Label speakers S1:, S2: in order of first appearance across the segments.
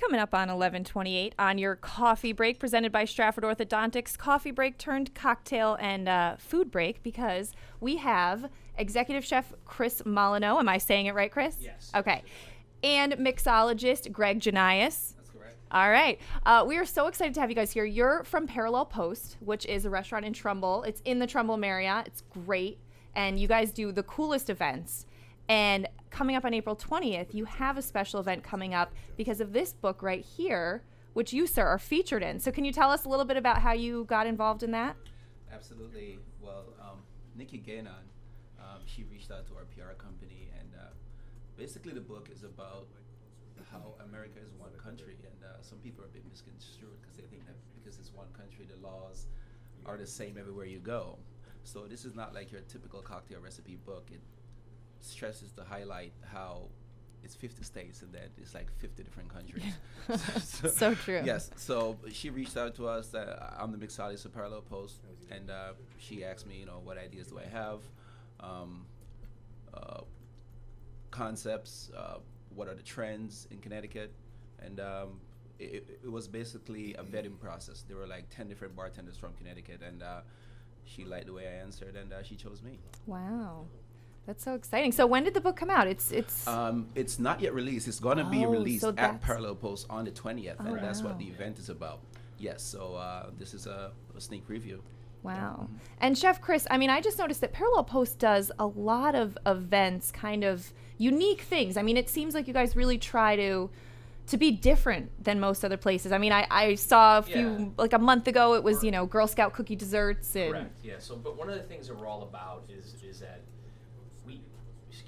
S1: coming up on 11:28 on your coffee break presented by Stratford Orthodontics. Coffee break turned cocktail and food break because we have executive chef Chris Molyneux. Am I saying it right, Chris?
S2: Yes.
S1: Okay. And mixologist Greg Genias.
S2: That's correct.
S1: All right. We are so excited to have you guys here. You're from Parallel Post, which is a restaurant in Trumbull. It's in the Trumbull Marriott. It's great. And you guys do the coolest events. And coming up on April 20th, you have a special event coming up because of this book right here, which you, sir, are featured in. So can you tell us a little bit about how you got involved in that?
S3: Absolutely. Well, Nikki Gainan, she reached out to our PR company, and basically the book is about how America is one country, and some people are a bit misconstrued because they think that because it's one country, the laws are the same everywhere you go. So this is not like your typical cocktail recipe book. It stresses to highlight how it's 50 states and that it's like 50 different countries.
S1: So true.
S3: Yes. So she reached out to us. I'm the mixologist of Parallel Post, and she asked me, what ideas do I have, concepts, what are the trends in Connecticut, and it was basically a vetting process. There were like 10 different bartenders from Connecticut, and she liked the way I answered, and she chose me.
S1: Wow. That's so exciting. So when did the book come out?
S3: It's not yet released. It's going to be released
S1: so
S3: at Parallel Post on the 20th, and that's
S1: wow.
S3: what the event is about. Yes, so this is a sneak preview.
S1: Wow. And Chef Chris, I just noticed that Parallel Post does a lot of events, kind of unique things. It seems like you guys really try to be different than most other places. I saw a few, like a month ago, it was, Girl Scout cookie desserts. And
S2: Correct, yeah. So, but one of the things that we're all about is that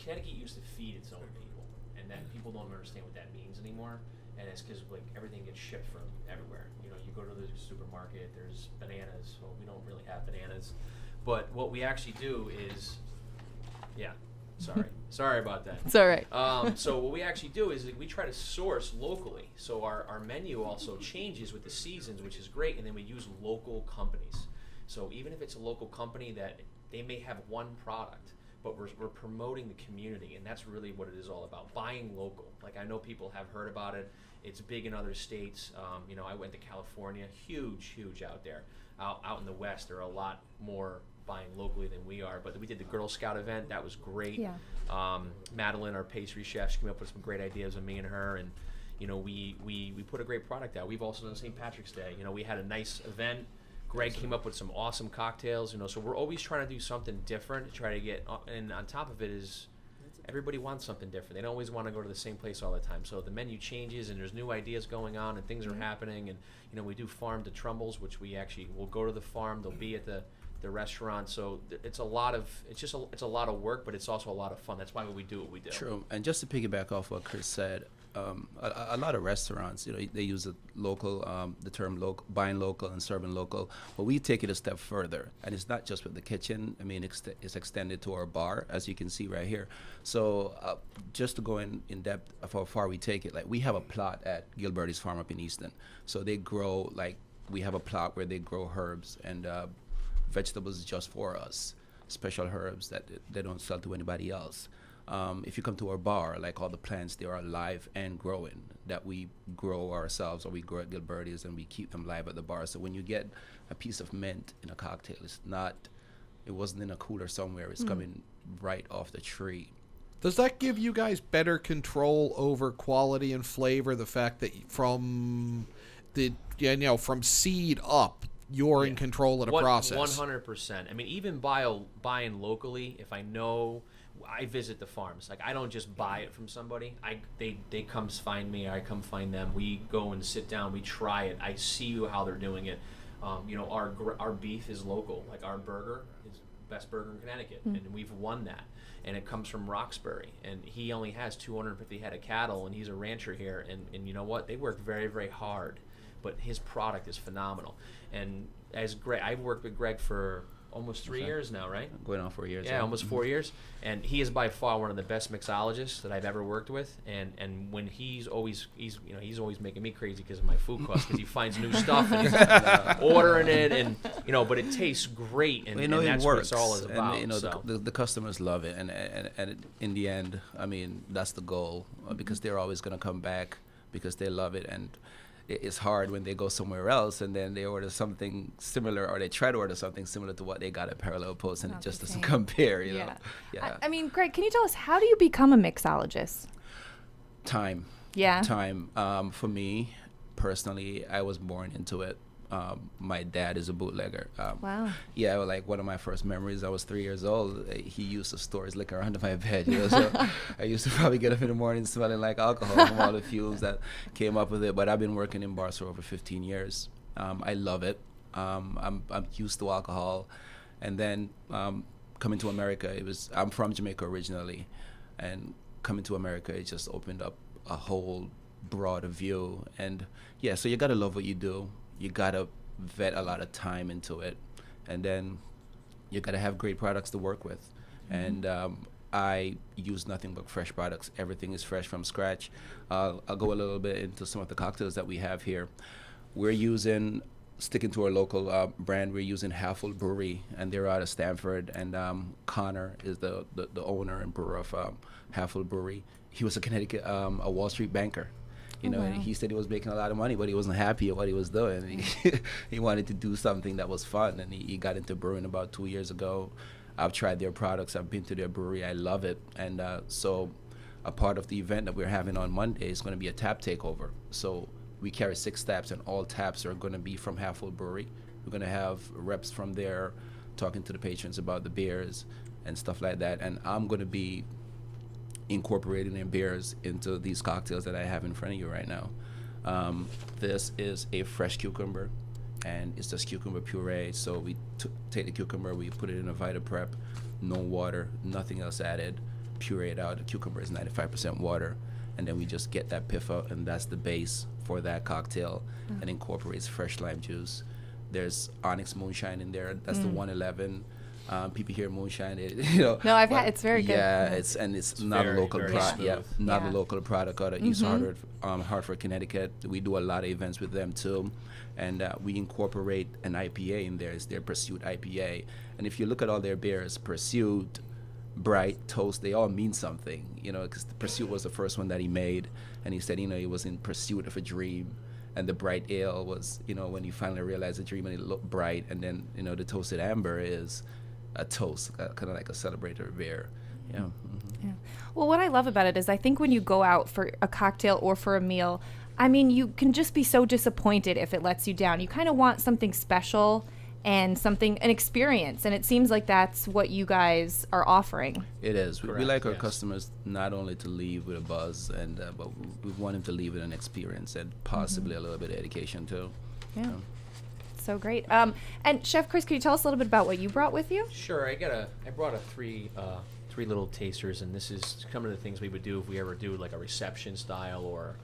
S2: Connecticut used to feed its own people, and that people don't understand what that means anymore. And it's because everything gets shipped from everywhere. You go to the supermarket, there's bananas. Well, we don't really have bananas, but what we actually do is, sorry about that.
S1: It's all right.
S2: So what we actually do is we try to source locally. So our menu also changes with the seasons, which is great, and then we use local companies. So even if it's a local company that they may have one product, but we're promoting the community, and that's really what it is all about, buying local. Like, I know people have heard about it. It's big in other states. I went to California, huge out there. Out in the West, there are a lot more buying locally than we are, but we did the Girl Scout event. That was great.
S1: Yeah.
S2: Madeline, our pastry chef, she came up with some great ideas on me and her, and we put a great product out. We've also done St. Patrick's Day. We had a nice event. Greg came up with some awesome cocktails, so we're always trying to do something different, try to get, and on top of it is everybody wants something different. They don't always want to go to the same place all the time. So the menu changes, and there's new ideas going on, and things are happening, and we do farm to Trumbull's, which we actually will go to the farm. They'll be at the restaurant. So it's a lot of work, but it's also a lot of fun. That's why we do what we do.
S3: True. And just to piggyback off what Chris said, a lot of restaurants, they use the term local, buying local and serving local, but we take it a step further, and it's not just with the kitchen. It's extended to our bar, as you can see right here. So just to go in depth of how far we take it, we have a plot at Gilberti's Farm up in Easton. So they grow, we have a plot where they grow herbs and vegetables just for us, special herbs that they don't sell to anybody else. If you come to our bar, all the plants, they are live and growing, that we grow ourselves, or we grow at Gilberti's, and we keep them live at the bar. So when you get a piece of mint in a cocktail, it wasn't in a cooler somewhere, it's coming right off the tree.
S4: Does that give you guys better control over quality and flavor, the fact that from seed up, you're in control of the process?
S2: 100%. Even buying locally, if I know, I visit the farms. I don't just buy it from somebody. They come find me, I come find them. We go and sit down, we try it. I see how they're doing it. Our beef is local. Our burger is the best burger in Connecticut, and we've won that. And it comes from Roxbury, and he only has 250 head of cattle, and he's a rancher here. And you know what? They work very, very hard, but his product is phenomenal. And as Greg, I've worked with Greg for almost 3 years now, right?
S3: Going on 4 years.
S2: Yeah, almost 4 years. And he is by far one of the best mixologists that I've ever worked with. And when he's always making me crazy because of my food costs, because he finds new stuff and he's ordering it, and but it tastes great, and that's what it's all about.
S3: And the customers love it, and in the end, that's the goal, because they're always going to come back because they love it. And it's hard when they go somewhere else and then they order something similar, or they try to order something similar to what they got at Parallel Post, and
S1: Not
S3: it just
S1: the
S3: doesn't
S1: same.
S3: compare, you know.
S1: Yeah. I mean, Greg, can you tell us, how do you become a mixologist?
S3: Time.
S1: Yeah.
S3: Time. For me, personally, I was born into it. My dad is a bootlegger.
S1: Wow.
S3: Yeah, like one of my first memories, I was 3 years old. He used to store his liquor under my bed, you know. So I used to probably get up in the morning smelling like alcohol from all the fumes that came up with it. But I've been working in bars for over 15 years. I love it. I'm used to alcohol. And then coming to America, I'm from Jamaica originally, and coming to America, it just opened up a whole broader view. And yeah, so you gotta love what you do. You gotta vet a lot of time into it, and then you gotta have great products to work with. And I use nothing but fresh products. Everything is fresh from scratch. I'll go a little bit into some of the cocktails that we have here. We're sticking to our local brand. We're using Halfway Brewery, and they're out of Stanford. And Connor is the owner and brewer of Halfway Brewery. He was a Connecticut, a Wall Street banker. You know, and he said he was making a lot of money, but he wasn't happy at what he was doing. He wanted to do something that was fun, and he got into brewing about 2 years ago. I've tried their products. I've been to their brewery. I love it. And so a part of the event that we're having on Monday is going to be a tap takeover. So we carry 6 taps, and all taps are going to be from Halfway Brewery. We're going to have reps from there talking to the patrons about the beers and stuff like that. And I'm going to be incorporating their beers into these cocktails that I have in front of you right now. This is a fresh cucumber, and it's just cucumber puree. So we take the cucumber, we put it in a Vita Prep, no water, nothing else added, puree it out. The cucumber is 95% water, and then we just get that piff out, and that's the base for that cocktail, and incorporates fresh lime juice. There's Onyx Moonshine in there. That's the 111. People hear moonshine, you know.
S1: No, I've had. It's very good.
S3: Yeah, it's not
S2: very,
S3: a local
S2: very
S3: product. Yeah,
S2: smooth.
S3: not
S1: Yeah.
S3: a local product out of East Hartford, Connecticut. We do a lot of events with them too, and we incorporate an IPA in there. It's their Pursuit IPA, and if you look at all their beers, Pursuit, Bright, Toast, they all mean something, you know, because Pursuit was the first one that he made, and he said, you know, he was in pursuit of a dream. And the Bright Ale was, you know, when he finally realized the dream and it looked bright. And then, you know, the Toasted Amber is a toast, kind of like a celebratory beer. Yeah.
S1: Yeah. Well, what I love about it is I think when you go out for a cocktail or for a meal, I mean, you can just be so disappointed if it lets you down. You kind of want something special and an experience. And it seems like that's what you guys are offering.
S3: It is. We
S2: Correct,
S3: like our
S2: yes.
S3: customers not only to leave with a buzz, but we want them to leave with an experience and possibly a little bit of education too.
S1: Yeah. So great. And Chef Chris, can you tell us a little bit about what you brought with you?
S2: Sure, I brought three little tasters, and this is some of the things we would do if we ever do like a reception style or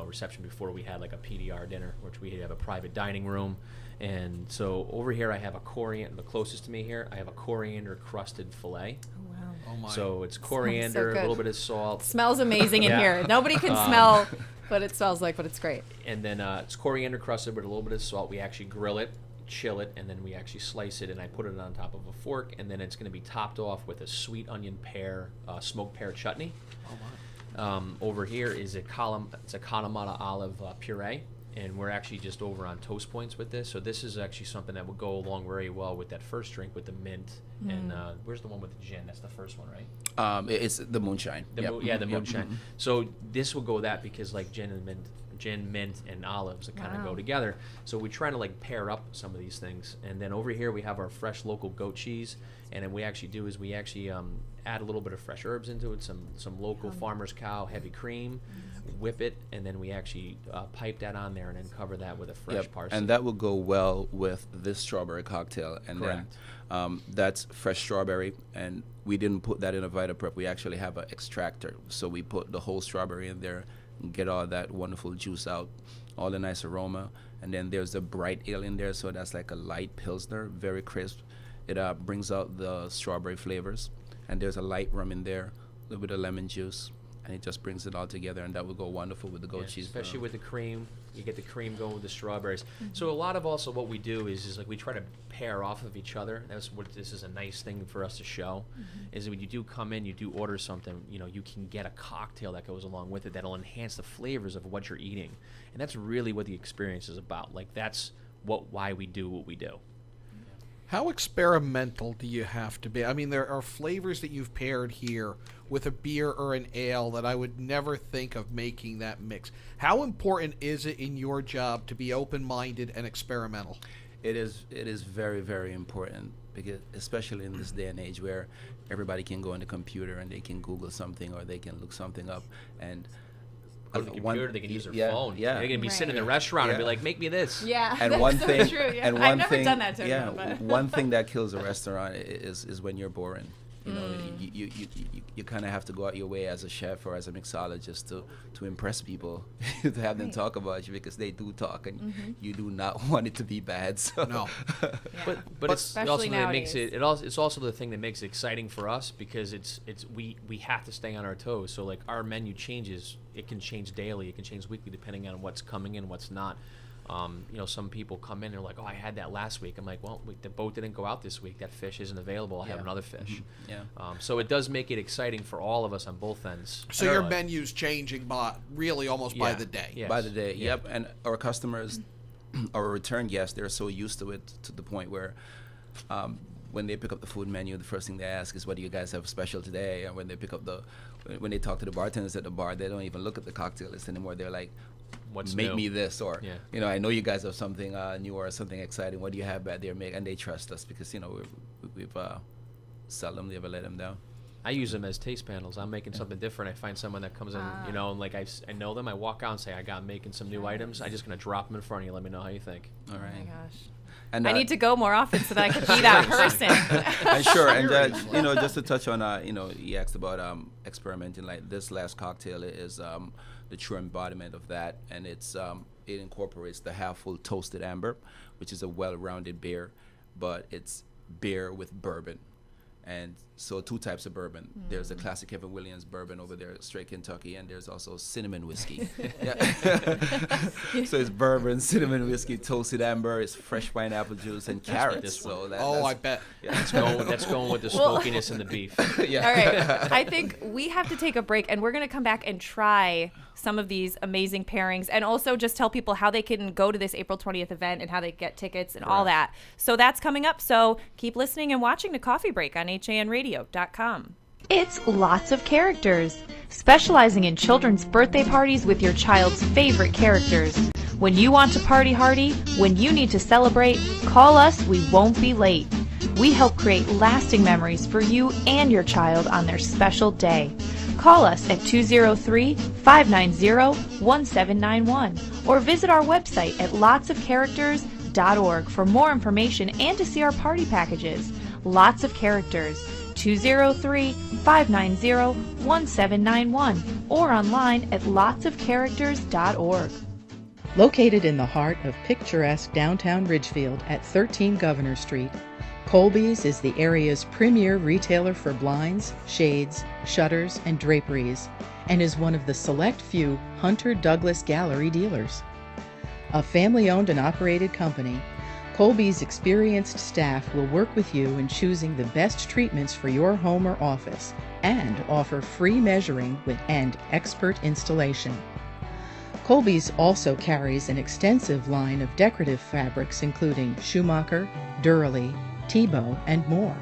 S2: reception before we had like a PDR dinner, which we have a private dining room. And so over here I have a coriander, the closest to me here, I have a coriander crusted filet.
S1: Oh, wow.
S4: Oh my.
S2: So it's coriander, a
S1: good.
S2: little bit of salt,
S1: Smells amazing in
S2: Yeah.
S1: here. Nobody can smell what it smells like, but it's great.
S2: and then it's coriander crusted with a little bit of salt. We actually grill it, chill it, and then we actually slice it, and I put it on top of a fork, and then it's going to be topped off with a sweet onion pear, smoked pear chutney.
S4: Oh my.
S2: Over here is it's a Kalamata olive puree, and we're actually just over on Toast Points with this. So this is actually something that would go along very well with that first drink with the mint. And where's the one with the gin? That's the first one, right?
S3: It's the moonshine.
S2: The
S3: Yep.
S2: the
S3: Yep.
S2: moonshine. So this will go with that because like gin, mint, and olives kind of
S1: Wow.
S2: go together. So we try to like pair up some of these things. And then over here we have our fresh local goat cheese. And then we actually do is we actually add a little bit of fresh herbs into it, some local farmer's cow heavy cream, whip it, and then we actually pipe that on there and then cover that with a fresh
S3: Yep.
S2: parsley.
S3: And that will go well with this strawberry cocktail. And
S2: Correct.
S3: then that's fresh strawberry, and we didn't put that in a Vita Prep. We actually have an extractor, so we put the whole strawberry in there and get all that wonderful juice out, all the nice aroma. And then there's the Bright Ale in there, so that's like a light pilsner, very crisp. It brings out the strawberry flavors. And there's a light rum in there, a little bit of lemon juice, and it just brings it all together, and that would go wonderful with the goat cheese.
S2: Especially with the cream. You get the cream going with the strawberries. So a lot of also what we do is like we try to pair off of each other. That's what this is a nice thing for us to show, is when you do come in, you do order something, you can get a cocktail that goes along with it that'll enhance the flavors of what you're eating. And that's really what the experience is about. Like that's why we do what we do.
S4: How experimental do you have to be? I mean, there are flavors that you've paired here with a beer or an ale that I would never think of making that mix. How important is it in your job to be open-minded and experimental?
S3: It is very, very important, because especially in this day and age where everybody can go on the computer and they can Google something or they can look something up, and
S2: Go to the computer, they can use their phone.
S3: Yeah.
S2: They're going to be sitting in the restaurant and be like, make me this.
S1: Yeah,
S3: And
S1: that's
S3: one
S1: so
S3: thing,
S1: true. Yeah.
S3: and one
S1: I've never
S3: thing,
S1: done that to anyone, but.
S3: one thing that kills a restaurant is when you're boring. You kind of have to go out your way as a chef or as a mixologist to impress people, to have them talk about you, because they do talk, and you do not want it to be bad. So.
S4: No.
S2: But it's
S1: Especially
S2: also that makes
S1: nowadays.
S2: it's also the thing that makes it exciting for us, because we have to stay on our toes. So like our menu changes, it can change daily, it can change weekly depending on what's coming in, what's not. Some people come in and they're like, oh, I had that last week. I'm like, well, the boat didn't go out this week. That fish isn't available. I have another fish. So it does make it exciting for all of us on both ends.
S4: So your menu's changing by the day.
S2: Yes.
S3: By the day, yep. And our customers, our return guests, they're so used to it to the point where when they pick up the food menu, the first thing they ask is, what do you guys have special today? And when they when they talk to the bartenders at the bar, they don't even look at the cocktail list anymore. They're like,
S2: What's
S3: make
S2: new?
S3: me this, or I know you guys have something new or something exciting. What do you have back there? And they trust us, because we've seldom ever let them down.
S2: I use them as taste panels. I'm making something different. I find someone that comes in, and like I know them. I walk out and say, I'm making some new items. I'm just gonna drop them in front of you. Let me know how you think.
S3: All right.
S1: Oh my gosh.
S3: And
S1: I need to go more often so that I can be that person.
S3: And sure, and just to touch on, you asked about experimenting. Like this last cocktail is the true embodiment of that, and it incorporates the half-full toasted amber, which is a well-rounded beer, but it's beer with bourbon. And so two types of bourbon. There's a classic Kevin Williams bourbon over there, straight Kentucky, and there's also cinnamon whiskey. So it's bourbon, cinnamon whiskey, toasted amber, it's fresh pineapple juice, and carrots. So
S4: I bet.
S2: That's going with the smokiness and the beef.
S1: All right. I think we have to take a break, and we're going to come back and try some of these amazing pairings, and also just tell people how they can go to this April 20th event and how they get tickets and all that. So that's coming up. So keep listening and watching the Coffee Break on hanradio.com.
S5: It's Lots of Characters, specializing in children's birthday parties with your child's favorite characters. When you want to party hardy, when you need to celebrate, call us, we won't be late. We help create lasting memories for you and your child on their special day. Call us at 203-590-1791 or visit our website at lotsofcharacters.org for more information and to see our party packages. Lots of Characters, 203-590-1791 or online at lotsofcharacters.org.
S6: Located in the heart of picturesque downtown Ridgefield at 13 Governor Street, Colby's is the area's premier retailer for blinds, shades, shutters, and draperies, and is one of the select few Hunter Douglas Gallery dealers. A family-owned and operated company, Colby's experienced staff will work with you in choosing the best treatments for your home or office and offer free measuring and expert installation. Colby's also carries an extensive line of decorative fabrics including Schumacher, Durley, Tebow, and more.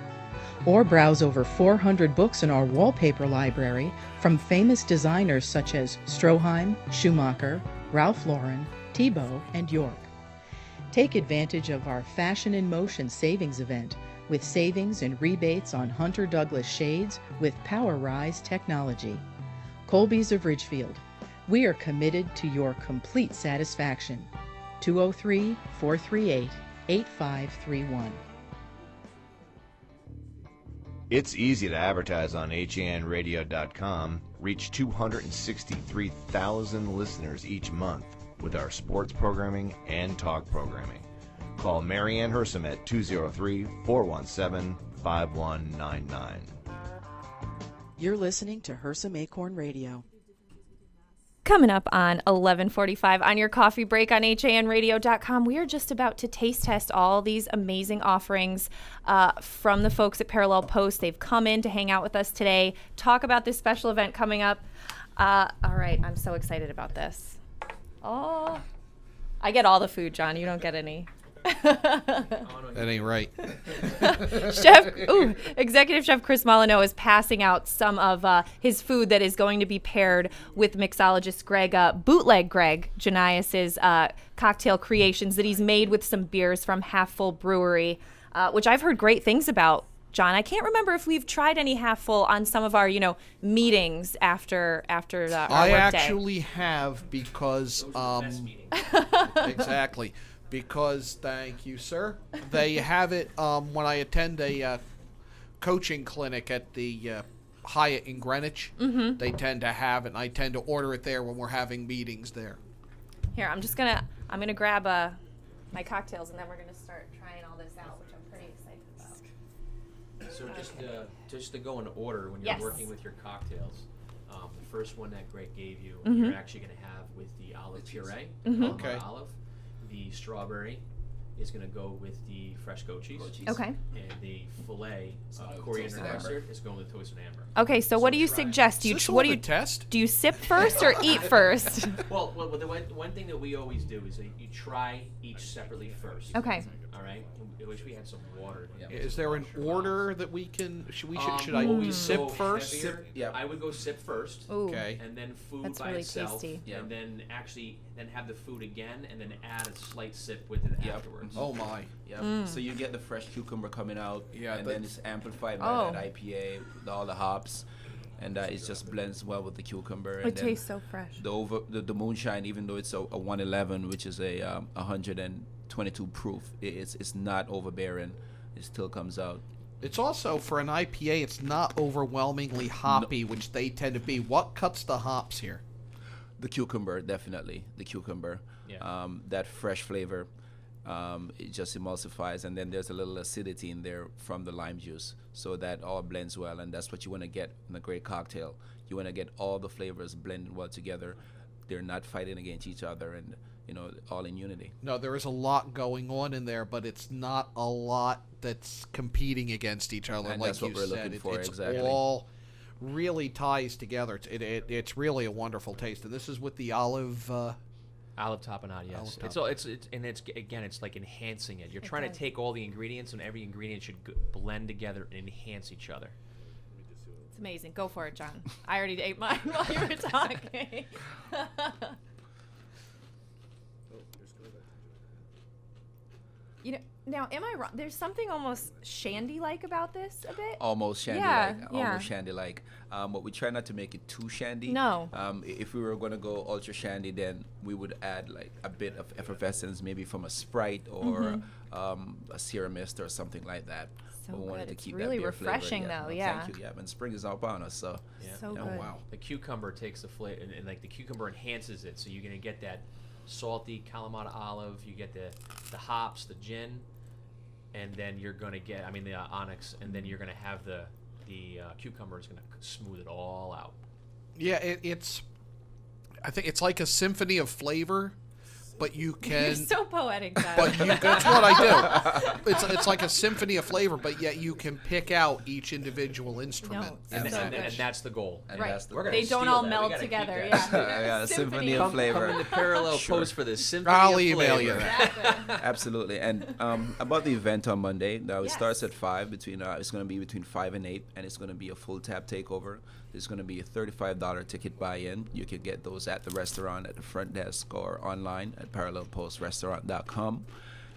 S6: Or browse over 400 books in our wallpaper library from famous designers such as Stroheim, Schumacher, Ralph Lauren, Tebow, and York. Take advantage of our Fashion in Motion savings event with savings and rebates on Hunter Douglas shades with PowerRise technology. Colby's of Ridgefield. We are committed to your complete satisfaction. 203-438-8531.
S7: It's easy to advertise on hanradio.com, reach 263,000 listeners each month with our sports programming and talk programming. Call Mary Ann Hersam at 203-417-5199.
S6: You're listening to Hersam Acorn Radio.
S1: Coming up on 11:45 on your coffee break on HANradio.com, we are just about to taste test all these amazing offerings from the folks at Parallel Post. They've come in to hang out with us today, talk about this special event coming up. All right, I'm so excited about this. Oh, I get all the food, John. You don't get any.
S4: That ain't right.
S1: Executive Chef Chris Molyneux is passing out some of his food that is going to be paired with mixologist Bootleg Greg Genias's cocktail creations that he's made with some beers from Half Full Brewery, which I've heard great things about. John, I can't remember if we've tried any Half Full on some of our, meetings after our
S4: I
S1: work
S4: actually have because exactly. Because, thank you, sir, they have it when I attend a coaching clinic at the Hyatt in Greenwich. Mm-hmm. They tend to have it, and I tend to order it there when we're having meetings there.
S1: Here, I'm gonna grab my cocktails, and then we're gonna start trying all this out, which I'm pretty excited about.
S2: So just to go in order when you're working with your cocktails, the first one that Greg gave you, you're actually going to have with the olive puree,
S4: Okay.
S2: olive. The strawberry is going to go with the fresh goat cheese.
S1: Okay.
S2: And the filet coriander mustard is going with toasted amber.
S1: Okay, so what do you
S2: try.
S1: suggest?
S4: Test?
S1: Do you sip first or eat first?
S2: Well, the one thing that we always do is that you try each separately first.
S1: Okay.
S2: All right. I wish we had some water.
S4: Is there an order that we can? Should I
S2: Always
S4: sip
S2: go
S4: first?
S2: heavier. I would go sip first.
S1: Ooh.
S4: Okay.
S2: And then food
S1: That's
S2: by
S1: really
S2: itself,
S1: tasty.
S2: and then have the food again, and then add a slight sip with it afterwards.
S4: Oh my!
S3: Yep. So you get the fresh cucumber coming out, and then it's amplified by
S1: Oh.
S3: that IPA with all the hops, and it just blends well with the cucumber.
S1: It
S3: and then
S1: tastes so fresh.
S3: the moonshine, even though it's a 111, which is a 122 proof, it's not overbearing. It still comes out.
S4: It's also for an IPA. It's not overwhelmingly hoppy, which they tend to be. What cuts the hops here?
S3: The cucumber, definitely. The cucumber.
S2: Yeah.
S3: That fresh flavor, it just emulsifies, and then there's a little acidity in there from the lime juice. So that all blends well, and that's what you want to get in a great cocktail. You want to get all the flavors blended well together. They're not fighting against each other, and all in unity.
S4: No, there is a lot going on in there, but it's not a lot that's competing against each other.
S3: And
S4: like
S3: that's what
S4: you
S3: we're
S4: said,
S3: looking for,
S4: it's
S3: exactly.
S4: all really ties together. It's really a wonderful taste, and this is with the olive.
S2: Olive tapenade, yes.
S4: Olive
S2: It's like enhancing it. You're trying to take all the ingredients, and every ingredient should blend together and enhance each other.
S1: It's amazing. Go for it, John. I already ate mine while you were talking. Now, am I wrong? There's something almost shandy-like about this a bit.
S3: Almost shandy-like.
S1: Yeah.
S3: Almost shandy-like. But we try not to make it too shandy.
S1: No.
S3: If we were going to go ultra shandy, then we would add like a bit of effervescence, maybe from a Sprite or a Sierra Mist or something like that.
S1: So
S3: But we wanted
S1: good.
S3: to
S1: It's
S3: keep
S1: really
S3: that beer flavor.
S1: refreshing, though, yeah.
S3: Thank you. Yeah, and spring is up on us, so.
S1: So
S3: yeah.
S1: good.
S4: Oh wow!
S2: The cucumber takes the flavor, and like the cucumber enhances it, so you're gonna get that salty Kalamata olive. You get the hops, the gin, and then you're gonna get, the onyx, and then you're gonna have the cucumber is gonna smooth it all out.
S4: Yeah, I think it's like a symphony of flavor, but you can.
S1: You're so poetic, John.
S4: That's what I do. It's like a symphony of flavor, but yet you can pick out each individual instrument.
S1: No,
S2: And,
S1: so
S2: and,
S1: good.
S2: and that's the goal.
S3: And
S1: Right.
S3: that's the
S2: We're gonna
S1: They don't
S2: steal
S1: all
S2: that. We
S1: meld
S2: gotta keep
S1: together.
S2: that.
S1: Yeah.
S3: Yeah, a symphony of flavor.
S2: Come into Parallel
S3: Sure.
S2: Post for this symphony
S4: I'll
S2: of
S4: email
S2: flavor.
S4: you that.
S1: Exactly.
S3: Absolutely. And about the event on Monday, now it
S1: Yes.
S3: starts at 5. It's going to be between 5 and 8, and it's going to be a full tap takeover. There's going to be a $35 ticket buy-in. You can get those at the restaurant, at the front desk, or online at parallelpostrestaurant.com.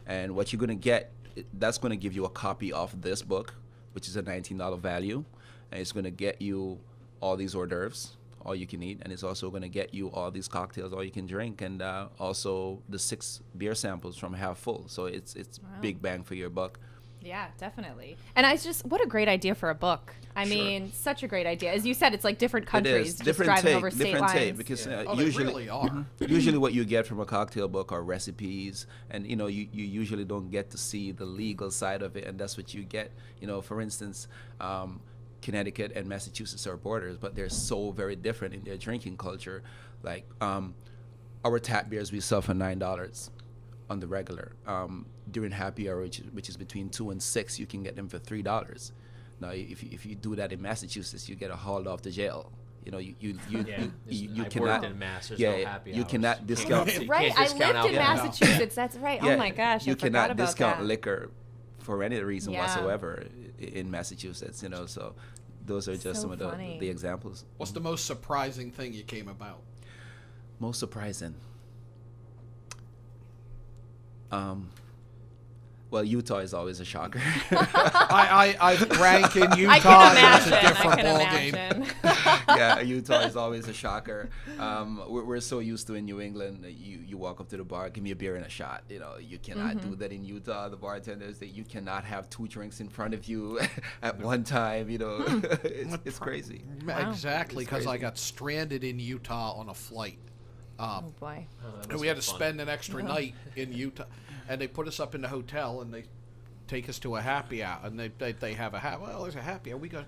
S3: And what you're going to get, that's going to give you a copy of this book, which is a $19 value, and it's going to get you all these hors d'oeuvres, all you can eat, and it's also going to get you all these cocktails, all you can drink, and also the 6 beer samples from Half Full. So it's big bang for your buck.
S1: Yeah, definitely. And what a great idea for a book. I mean, such a great idea. As you said, it's like different countries,
S3: It is.
S1: just
S3: Different
S1: driving
S3: take,
S1: over state
S3: different
S1: lines.
S3: take, because
S4: Oh, they really are.
S3: usually what you get from a cocktail book are recipes, and you usually don't get to see the legal side of it, and that's what you get. For instance, Connecticut and Massachusetts are borders, but they're so very different in their drinking culture. Like our tap beers we sell for $9 on the regular. During happy hour, which is between 2 and 6, you can get them for $3. Now, if you do that in Massachusetts, you get hauled off to jail. You know, you
S2: I've
S3: cannot.
S2: worked in Mass. There's
S3: Yeah,
S2: no happy
S3: you
S2: hours.
S3: cannot discount.
S2: You
S1: Right,
S2: can't
S1: I
S2: discount
S1: lived in
S2: alcohol.
S1: Massachusetts. That's right.
S3: Yeah,
S1: Oh my gosh,
S3: you
S1: I forgot
S3: cannot
S1: about
S3: discount
S1: that.
S3: liquor for any reason
S1: Yeah.
S3: whatsoever in Massachusetts. You know, so those are just
S1: So
S3: some of
S1: funny.
S3: the examples.
S4: What's the most surprising thing you came about?
S3: Most surprising. Well, Utah is always a shocker.
S4: I rank in Utah.
S1: I can
S4: That's
S1: imagine.
S4: a
S1: I
S4: different
S1: can
S4: ballgame.
S1: imagine.
S3: Yeah, Utah is always a shocker. We're so used to in New England that you walk up to the bar, give me a beer and a shot. You know, you cannot do that in Utah. The bartenders, that you cannot have 2 drinks in front of you at one time. You know, it's crazy.
S4: Exactly,
S3: It's
S4: because I
S3: crazy.
S4: got stranded in Utah on a flight.
S1: Oh boy.
S4: And we had to spend an extra night in Utah, and they put us up in the hotel, and they take us to a happy hour, and they have a well, there's a happy hour. We go,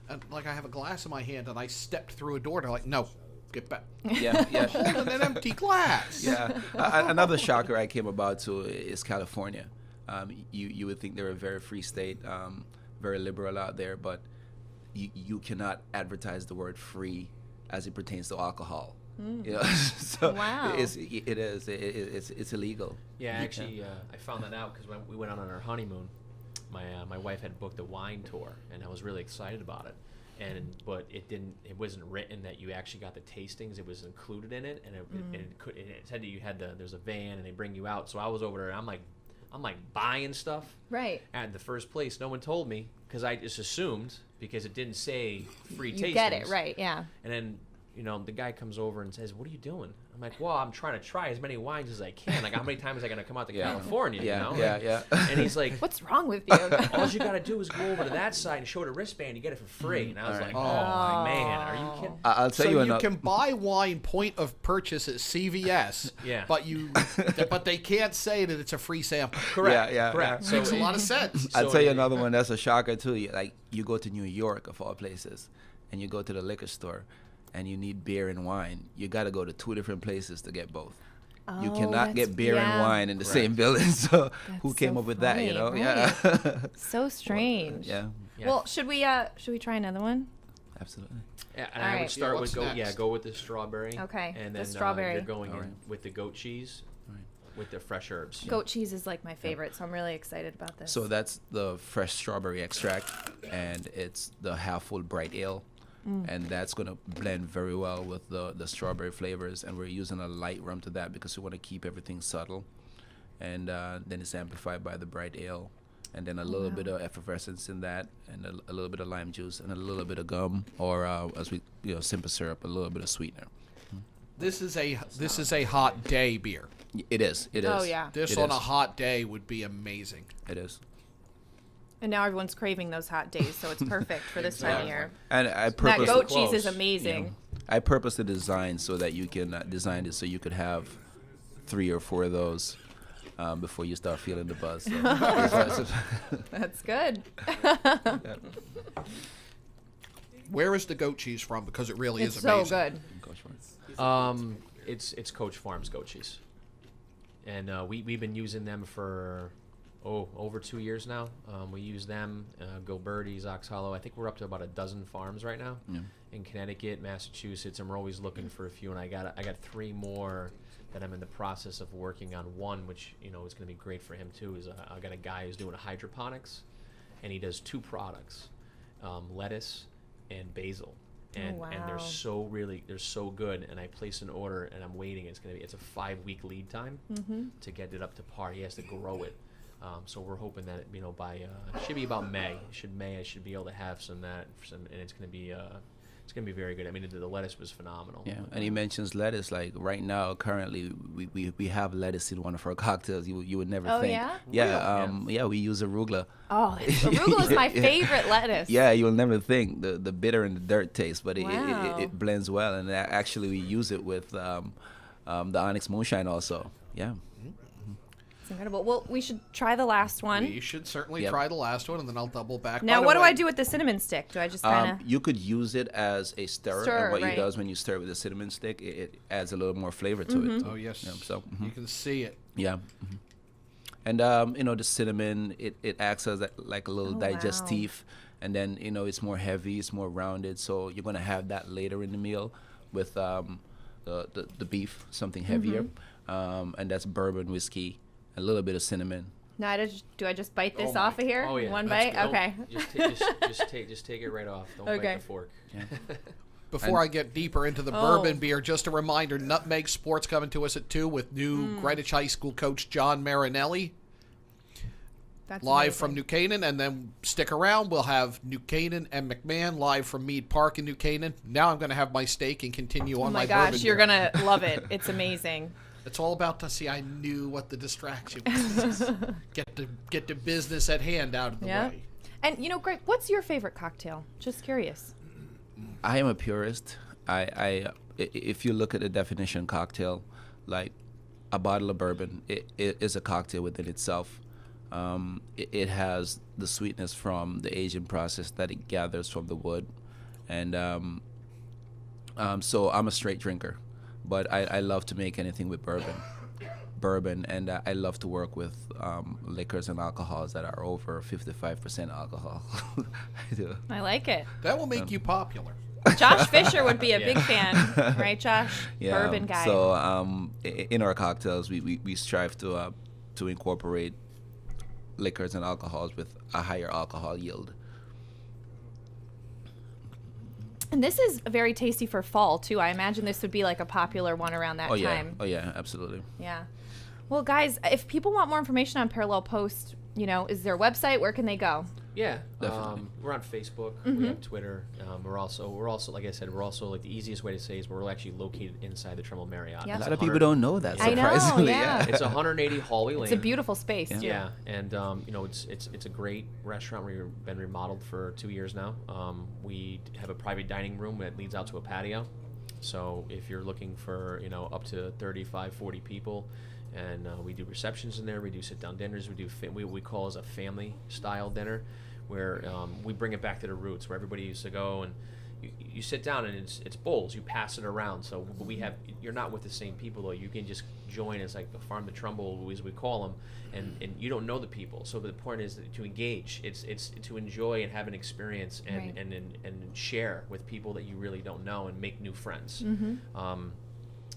S4: and like I have a glass in my hand, and I stepped through a door. They're like, no, get back.
S3: Yeah, yeah.
S4: Holding an empty glass.
S3: Yeah. Another shocker I came about to is California. You would think they're a very free state, very liberal out there, but you cannot advertise the word free as it pertains to alcohol. You know, so
S1: Wow.
S3: it's illegal.
S2: Yeah, actually, I found that out because when we went out on our honeymoon, my wife had booked a wine tour, and I was really excited about it. But it wasn't written that you actually got the tastings. It was included in it, and it said that you had there's a van and they bring you out. So I was over there, and I'm like buying stuff.
S1: Right.
S2: At the first place, no one told me because I just assumed because it didn't say free tastings.
S1: You get it, right? Yeah.
S2: And then, the guy comes over and says, "What are you doing?" I'm like, "Well, I'm trying to try as many wines as I can. Like, how many times am I going to come out to California,
S3: Yeah,
S2: you know?"
S3: yeah.
S2: And he's like,
S1: What's wrong with you?
S2: "All you got to do is go over to that side and show it a wristband. You get it for free." And I was
S3: All right.
S2: like, "Oh, man, are you kidding?"
S3: I'll tell
S4: So
S3: you
S4: you
S3: another.
S4: can buy wine point of purchase at CVS,
S2: Yeah.
S4: but they can't say that it's a free sample.
S2: Correct.
S3: Yeah,
S2: correct.
S3: yeah.
S2: So
S4: Makes a lot of sense.
S3: I'll
S2: So
S3: tell you
S2: it-
S3: another one that's a shocker too. You go to New York of all places, and you go to the liquor store, and you need beer and wine. You got to go to 2 different places to get both. You
S1: Oh,
S3: cannot
S1: that's-
S3: get beer and
S1: yeah.
S3: wine in the same building. So who
S1: That's
S3: came
S1: so
S3: up with that? You know?
S1: funny,
S3: Yeah.
S1: So strange.
S3: Yeah.
S2: Yeah.
S1: Well, should we try another one?
S3: Absolutely.
S2: Yeah, and
S1: All
S2: I
S1: right.
S2: would start
S4: Yeah,
S2: with
S4: what's next?
S2: go with the strawberry.
S1: Okay,
S2: And
S1: the
S2: then
S1: strawberry.
S2: you're going
S3: All
S2: in
S3: right.
S2: with the goat cheese, with the fresh herbs.
S1: Goat cheese is like my favorite, so I'm really excited about this.
S3: So that's the fresh strawberry extract, and it's the half full bright ale. And that's going to blend very well with the strawberry flavors. And we're using a light rum to that because we want to keep everything subtle. And then it's amplified by the bright ale. And then a little bit of effervescence in that, and a little bit of lime juice, and a little bit of gum, or as we, simple syrup, a little bit of sweetener.
S4: This is a hot day beer.
S3: It is. It is.
S1: Oh, yeah.
S4: This
S3: It
S4: on
S3: is.
S4: a hot day would be amazing.
S3: It is.
S1: And now everyone's craving those hot days, so it's perfect for this time of year.
S3: And I
S1: That
S3: purposely,
S1: goat cheese is
S2: Close.
S1: amazing.
S3: I purposely designed so that you can design it so you could have 3 or 4 of those before you start feeling the buzz. So,
S1: That's good.
S4: Where is the goat cheese from? Because it really
S1: It's
S4: is
S1: so
S4: amazing.
S1: good.
S2: It's Coach Farms goat cheese, and we've been using them for over 2 years now. We use them, Gilberti's, Ox Hollow. I think we're up to about a dozen farms right now in Connecticut, Massachusetts, and we're always looking for a few. And I got 3 more that I'm in the process of working on. One, which is going to be great for him too, is I got a guy who's doing hydroponics, and he does 2 products, lettuce and basil. And they're
S1: wow.
S2: they're so good. And I placed an order, and I'm waiting. It's a 5-week lead time to get it up to par. He has to grow it. So we're hoping that by it should be about May. I should be able to have some, and it's going to be very good. I mean, the lettuce was phenomenal.
S3: yeah, and he mentions lettuce. Like right now, currently, we have lettuce in one of our cocktails. You would never
S1: Oh,
S3: think.
S1: yeah?
S3: Yeah, we use arugula.
S1: Oh, arugula is my favorite lettuce.
S3: Yeah, you'll never think the bitter and the dirt taste, but
S1: Wow.
S3: it blends well. And actually, we use it with the Onyx Moonshine also. Yeah.
S1: It's incredible. Well, we should try the last one.
S4: We should certainly
S3: Yep.
S4: try the last one, and then I'll double back.
S1: Now,
S4: By the
S1: what do
S4: way,
S1: I do with the cinnamon stick? Do I just kind of...
S3: You could use it as a stirrer,
S1: Stir,
S3: and what
S1: right.
S3: it does when you stir it with a cinnamon stick, it adds a little more flavor to it.
S4: Oh yes.
S3: Yeah, so
S4: You can see it.
S3: yeah. And the cinnamon, it acts as like a little
S1: Oh,
S3: digestive, and then it's more heavy, it's more rounded. So you're gonna have that later in the meal with the beef, something heavier, and that's bourbon whiskey, a little bit of cinnamon.
S1: Now, do I just bite this
S4: Oh
S1: off
S4: my-
S1: of here?
S2: Oh yeah.
S1: One
S2: That's
S1: bite?
S2: good.
S1: Okay.
S2: Just take it right off. Don't bite
S1: Okay.
S2: the fork.
S4: Before I get deeper into the bourbon beer, just a reminder: Nutmeg Sports coming to us at 2 with new Greenwich High School coach John Marinelli.
S1: That's
S4: Live
S1: amazing.
S4: from New Canaan, and then stick around. We'll have New Canaan and McMahon live from Mead Park in New Canaan. Now I'm going to have my steak and continue
S1: Oh
S4: on
S1: my
S4: bourbon
S1: gosh, you're
S4: beer.
S1: going to love it. It's amazing.
S4: It's all about to see. I knew what the distraction was. get the business at hand out of the
S1: Yeah.
S4: way.
S1: And, Greg, what's your favorite cocktail? Just curious.
S3: I am a purist. If you look at the definition cocktail, like a bottle of bourbon, it is a cocktail within itself. It has the sweetness from the aging process that it gathers from the wood, and so I'm a straight drinker, but I love to make anything with bourbon, and I love to work with liquors and alcohols that are over 55% alcohol. I do.
S1: I like it.
S4: That will make you popular.
S1: Josh Fisher would be a big fan, right, Josh?
S3: Yeah.
S1: Bourbon guy.
S3: So in our cocktails, we strive to incorporate liquors and alcohols with a higher alcohol yield.
S1: And this is very tasty for fall, too. I imagine this would be like a popular one around that time.
S3: Oh yeah, absolutely.
S1: Yeah. Well, guys, if people want more information on Parallel Post, is there a website? Where can they go?
S2: Yeah,
S3: Definitely.
S2: we're on Facebook. We have Twitter. We're also like I said, like the easiest way to say is we're actually located inside the Trumbull Marriott.
S1: Yep.
S3: A
S2: It's
S3: lot of people
S2: 100
S3: don't know that.
S1: I know,
S3: Surprisingly,
S1: yeah.
S2: It's 180 Hallway Lane.
S1: It's a beautiful space, too.
S2: Yeah, and it's a great restaurant. We've been remodeled for 2 years now. We have a private dining room that leads out to a patio. So if you're looking for up to 35, 40 people, and we do receptions in there, we do sit-down dinners, we do what we call as a family-style dinner, where we bring it back to the roots, where everybody used to go and you sit down and it's bowls, you pass it around. So you're not with the same people though. You can just join as like the farm to Trumbull, as we call them, and you don't know the people. So the point is to engage. It's to enjoy and have an experience and
S1: Right.
S2: and share with people that you really don't know and make new friends.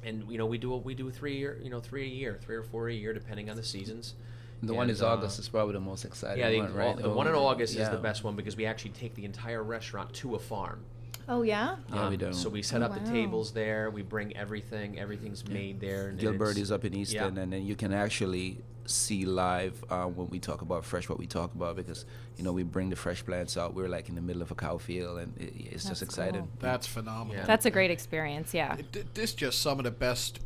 S2: And we do 3 or 4 a year, depending on the seasons.
S3: The one
S2: And,
S3: is August is probably the most exciting
S2: Yeah,
S3: one, right?
S2: the one in August is
S3: yeah.
S2: the best one because we actually take the entire restaurant to a farm.
S1: Oh, yeah?
S3: Yeah, we do.
S2: So we set up the
S1: wow.
S2: tables there. We bring everything. Everything's made there. And
S3: Gilbert
S2: it's-
S3: is up in Easton, and then you can actually see live when we talk about fresh what we talk about, because we bring the fresh plants out. We're like in the middle of a cow field, and it's just
S1: That's
S3: exciting.
S1: cool.
S4: That's phenomenal.
S2: Yeah.
S1: That's a great experience, yeah.
S4: This just some of the best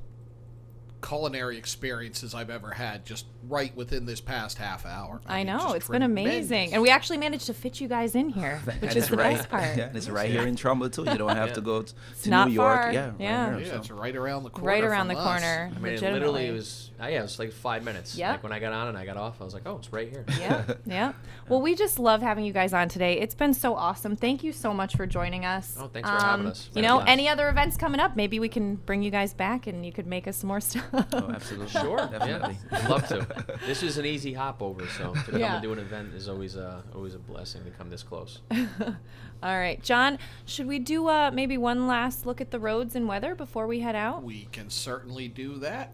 S4: culinary experiences I've ever had, just right within this past half hour.
S1: I
S4: mean,
S1: know.
S4: just
S1: It's been amazing.
S4: tremendous.
S1: And we actually managed to fit you guys in here, which
S3: And
S1: is
S3: it's
S1: the
S3: right,
S1: best part.
S3: Yeah, and it's right here in Trumbull too. You don't have to go to
S1: not
S3: New York.
S1: far.
S3: Yeah,
S1: Yeah.
S3: Right here,
S4: Yeah,
S3: so.
S4: it's right around the corner.
S1: Right around
S4: from
S1: the
S4: us.
S1: corner.
S2: I mean, it
S1: legitimately.
S2: literally was. It was like 5 minutes.
S1: Yep.
S2: Like when I got on and I got off, I was like, oh, it's right here.
S1: Yeah, yeah. Well, we just love having you guys on today. It's been so awesome. Thank you so much for joining us.
S2: Oh, thanks for having us.
S1: You know, any other events coming up, maybe we can bring you guys back and you could make us some more stuff.
S3: Oh, absolutely.
S2: Sure,
S3: Definitely.
S2: Yeah, I'd love to. This is an easy hop over, so to come
S1: Yeah.
S2: and do an event is always a blessing to come this close.
S1: All right, John, should we do maybe one last look at the roads and weather before we head out?
S4: We can certainly do that.